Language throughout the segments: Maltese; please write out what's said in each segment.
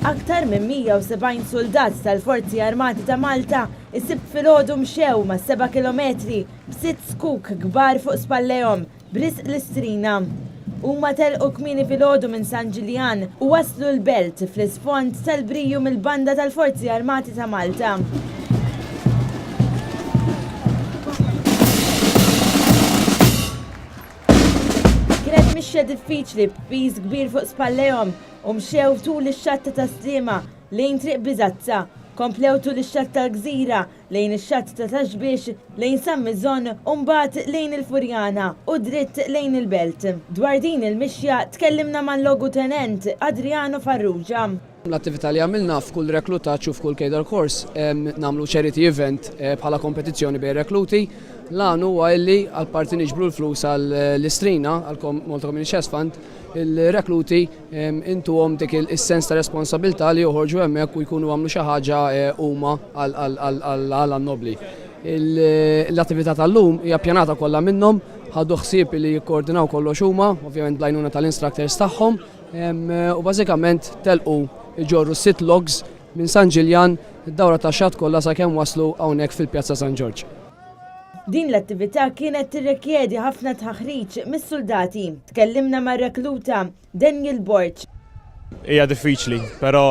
Aktar minn 170 soldat tal-Forzi Armati ta' Malta issib filgħodu mxew ma' 7 kilometri b'6 skuk kbar fuq spallejhom b'Is-Istrina. Huma telqu kmieni filgħodu minn San Ġiljan u waslu l-Belt fl-isfond tal-Briju mill-banda tal-Forzi Armati ta' Malta. Kienet mixja diffiċli b'piż kbir fuq spallejhom u mxew tul ix-xatta ta' Sliema lejn triq Biżazza, komplew tul ix-xatt tal-Gżira lejn ix-xatt ta' Taxbiex lejn San Miżon u mbagħad lejn il-Furjana u dritt lejn il-Belt. Dwar din il-mixja tkellimna mal-Logutenent Adriano Farrugia. L-attività li għamilna f'kull reklutaġġ u f'kull cadre course nagħmlu charity event bħala kompetizzjoni bejn rekluti. L-għan huwa illi għall-parti niġbru l-flus għall-Istrina, għall-Malta Community Chest Fund, il-rekluti intuhom dik is-sens ta' responsabilità li joħorġu hemmhekk u jkunu għamlu xi ħaġa huma għall-nobli. L-attività tal-lum hija ppjanata kollha minnhom, ħadu ħsieb li jikkoordinaw kollox huma, ovvjament bl-għajnuna tal-instructors tagħhom, u bażikament telqu ġorru 6 logs minn San Ġiljan id-dawra ta' xatt kollha sakemm waslu hawnhekk fil-Pjazza San Ġorġ. Din l-attività kienet tirrikjedi ħafna tħaħriġ mis-soldati. Tkellimna mar-rekluta Daniel Borch. Hija diffiċli, però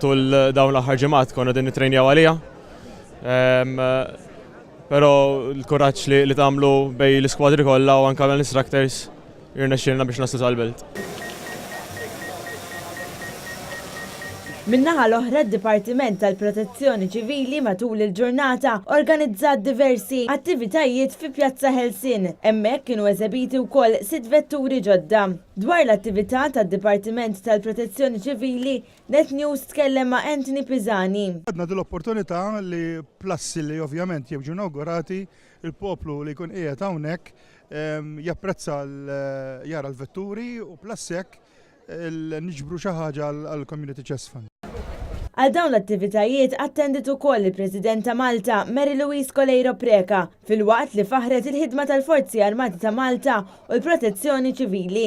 tul dawn l-aħħar ġimgħat konna din nittrejnjaw għaliha. Però l-kuraġġ li tagħmlu bej l-iskwadri kollha u anke l-instructors jirnexxielna biex naslu tal-Belt. Min-naħa l-oħra d-Dipartiment tal-Protezzjoni Ċivili matul il-ġurnata organizzat diversi attivitajiet fi Pjazza Helsin. Hemmhekk kienu eżebiti wkoll 6 vetturi ġodda. Dwar l-attività tad-Dipartiment tal-Protezzjoni Ċivili, Net News tkellem ma' Anthony Pisani. Għadna dil-opportunità li plassi li ovvjament jiġu inaugurati il-poplu li jkun qiegħed hawnhekk japprezza jara l-vetturi u plassek niġbru xi ħaġa għall-Community Chest Fund. Għal dawn l-attivitajiet attendit ukoll il-President ta' Malta Mary Louise Colleiro Preca fil-waqt li faħret il-ħidma tal-Forzi Armati ta' Malta u l-Protezzjoni Ċivili.